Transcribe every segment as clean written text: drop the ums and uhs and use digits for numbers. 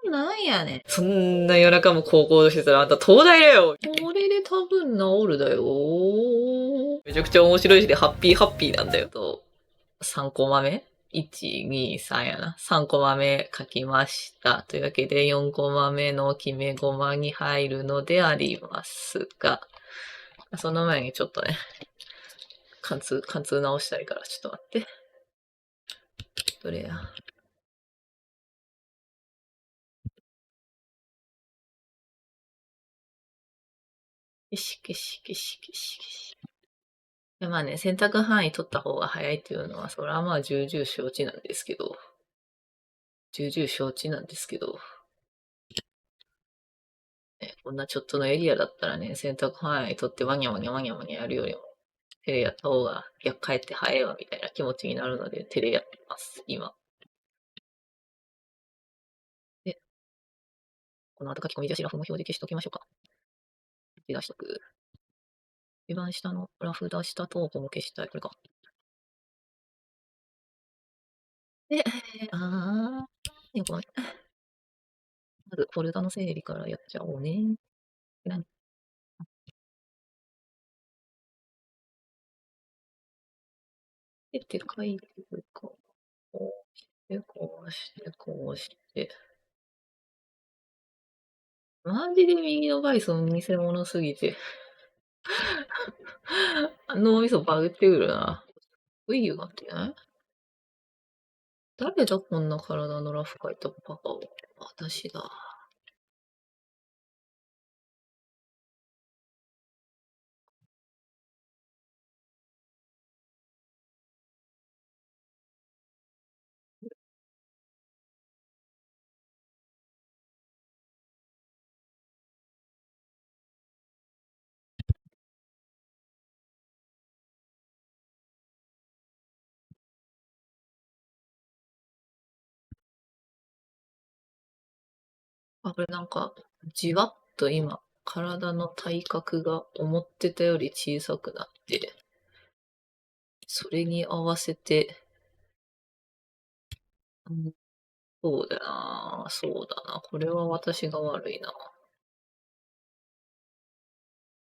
なんやねん。そんな夜中も高校してたらあんた東大だよ。これで多分治るだよ。めちゃくちゃ面白いしでハッピーハッピーなんだよと。3コマ目 ?1、2、3やな。3コマ目書きました。というわけで4コマ目の決めコマに入るのでありますが、その前にちょっとね、貫通直したいからちょっと待って。どれや。消し消し消し消し消し。まあね、選択範囲取った方が早いっていうのは、それはまあ重々承知なんですけど、重々承知なんですけど、ね、こんなちょっとのエリアだったらね、選択範囲取ってワニャワニャワニャワニャやるよりも、手でやった方が、いや、帰って早いわ、みたいな気持ちになるので、手でやってます、今。で、この後書き込みじゃしラフも表示消しときましょうか。出しとく。一番下のラフ出した投稿も消したい。これか。で、ごめん。まず、フォルダの整理からやっちゃおうね。何って書いてるか。こうして、こうして、こうして。マジで右のバイソン偽物すぎて。脳みそバグってくるな。ウィーユがってない誰だこんな体のラフ描いたパパを。私だ。あ、これなんか、じわっと今、体の体格が思ってたより小さくなって、それに合わせて、うん、そうだなそうだな。これは私が悪いな。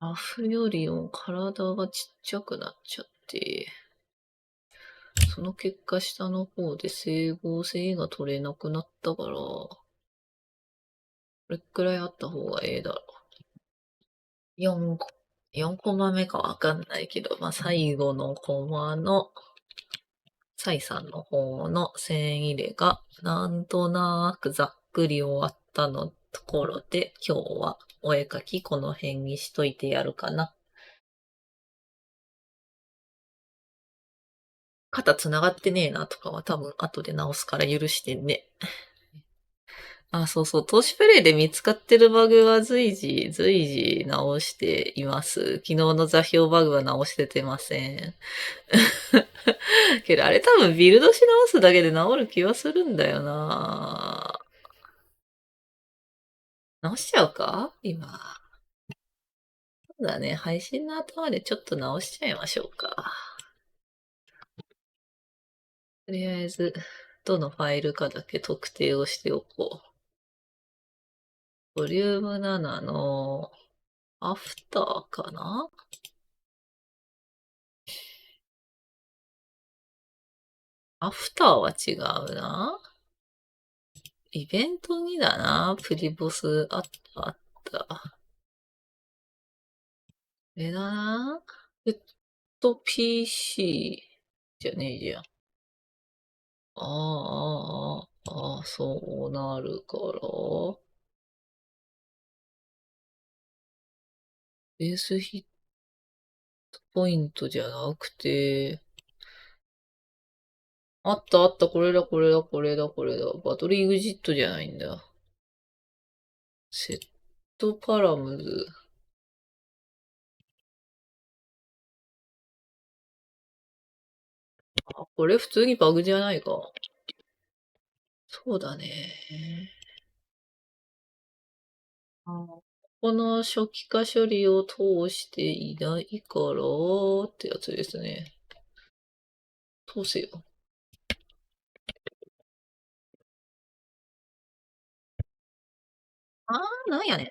ラフよりも体がちっちゃくなっちゃって、その結果下の方で整合性が取れなくなったから、これくらいあった方がええだろ。4、4コマ目かわかんないけど、まあ、最後のコマの、サイさんの方の線入れが、なんとなくざっくり終わったのところで、今日はお絵描きこの辺にしといてやるかな。肩繋がってねえなとかは多分後で直すから許してね。あ、そうそう。投資プレイで見つかってるバグは随時直しています。昨日の座標バグは直しててません。けどあれ多分ビルドし直すだけで治る気はするんだよな。直しちゃうか今。そうだね。配信の頭でちょっと直しちゃいましょうか。とりあえず、どのファイルかだけ特定をしておこう。ボリューム7のアフターかなアフターは違うな。イベントにだな。プリボスあったあった。これだな。ペット PC じゃねえじゃん。そうなるから、ベースヒットポイントじゃなくて、あったあった、これだ、これだ、これだ、これだ。バトルイグジットじゃないんだ。セットパラムズ。あ、これ普通にバグじゃないか。そうだね。この初期化処理を通していないからってやつですね。通せよ。なんやねん。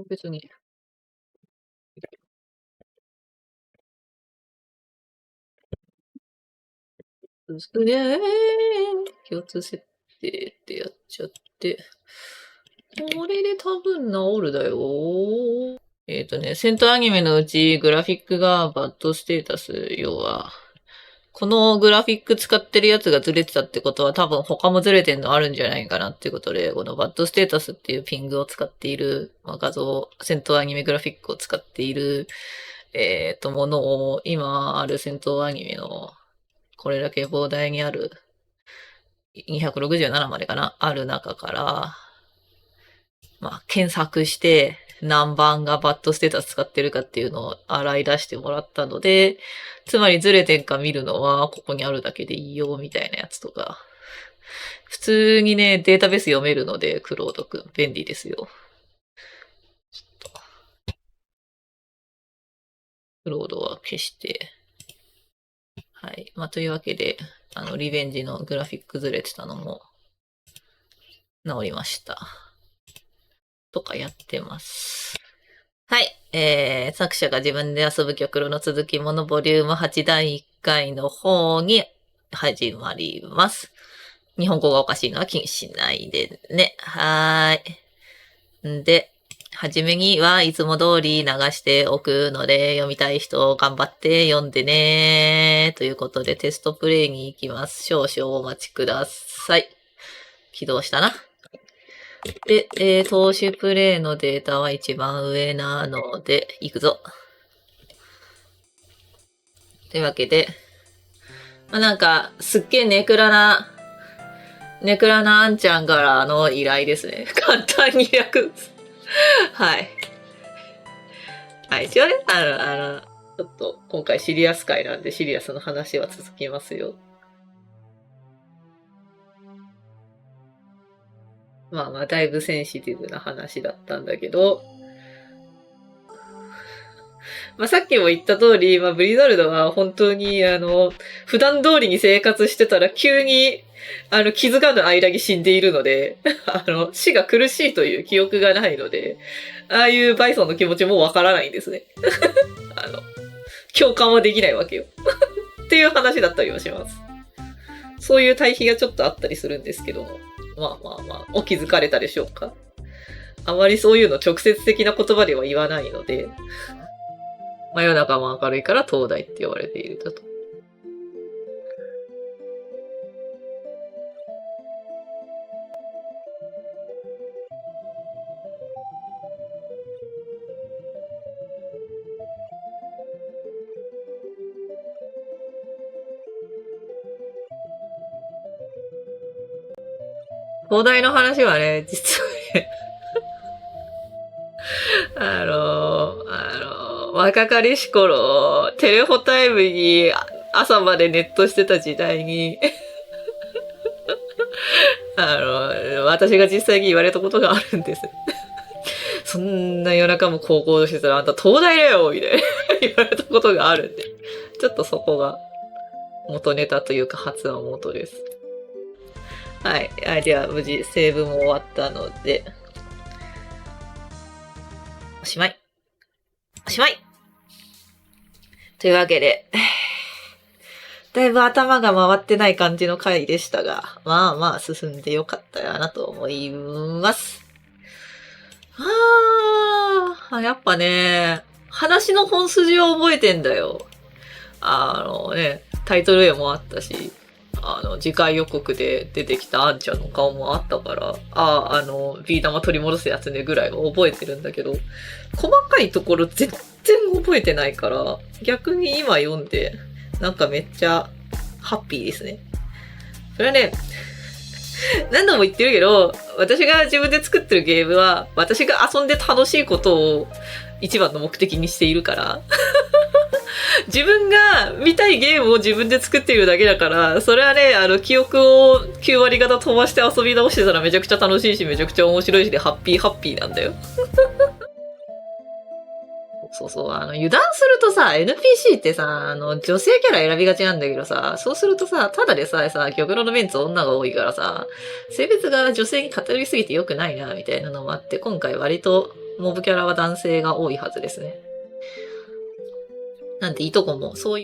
別に。共通設定ってやっちゃって。これで多分治るだよ。戦闘アニメのうちグラフィックがバッドステータス、要は、このグラフィック使ってるやつがずれてたってことは多分他もずれてんのあるんじゃないかなっていうことで、このバッドステータスっていうピングを使っている、画像、戦闘アニメグラフィックを使っている、ものを今ある戦闘アニメのこれだけ膨大にある267までかなある中から、検索して、何番がバッドステータス使ってるかっていうのを洗い出してもらったので、つまりずれてんか見るのはここにあるだけでいいよ、みたいなやつとか。普通にね、データベース読めるので、クロードくん、便利ですよ。ちょっと。クロードは消して。はい。というわけで、リベンジのグラフィックずれてたのも、治りました。とかやってます。はい。作者が自分で遊ぶ曲の続きものボリューム8第1回の方に始まります。日本語がおかしいのは気にしないでね。はーい。で、はじめにはいつも通り流しておくので、読みたい人頑張って読んでねということでテストプレイに行きます。少々お待ちください。起動したな。で、投資プレイのデータは一番上なので、行くぞ。というわけで、なんか、すっげえネクラなあんちゃんからの依頼ですね。簡単に略す。はい。はい、一応ね、ちょっと今回シリアス回なんでシリアスの話は続きますよ。だいぶセンシティブな話だったんだけど、さっきも言った通り、ブリザルドは本当に、普段通りに生活してたら急に、気づかぬ間に死んでいるので、死が苦しいという記憶がないので、ああいうバイソンの気持ちもわからないんですね。共感はできないわけよ。っていう話だったりはします。そういう対比がちょっとあったりするんですけども。お気づかれたでしょうか。あまりそういうの直接的な言葉では言わないので、真夜中も明るいから灯台って呼ばれているだと。灯台の話はね、実はね、若かりし頃、テレホタイムに朝までネットしてた時代に私が実際に言われたことがあるんです。そんな夜中も高校してたらあんた東大だよみたいな言われたことがあるんで。ちょっとそこが元ネタというか発案元です。はい。では無事セーブも終わったので、おしまい。おしまいというわけで、だいぶ頭が回ってない感じの回でしたが、進んでよかったやなと思います。やっぱね、話の本筋は覚えてんだよ。タイトル絵もあったし、次回予告で出てきたあんちゃんの顔もあったから、ビー玉取り戻すやつねぐらいは覚えてるんだけど、細かいところ全然覚えてないから、逆に今読んで、なんかめっちゃハッピーですね。それはね、何度も言ってるけど、私が自分で作ってるゲームは、私が遊んで楽しいことを一番の目的にしているから。自分が見たいゲームを自分で作っているだけだから、それはね、記憶を9割方飛ばして遊び直してたらめちゃくちゃ楽しいし、めちゃくちゃ面白いしで、ハッピーなんだよ。そうそう、油断するとさ、NPC ってさ、女性キャラ選びがちなんだけどさ、そうするとさ、ただでさえさ、玉露のメンツ女が多いからさ、性別が女性に偏りすぎて良くないな、みたいなのもあって、今回割とモブキャラは男性が多いはずですね。なんていとこも、そういう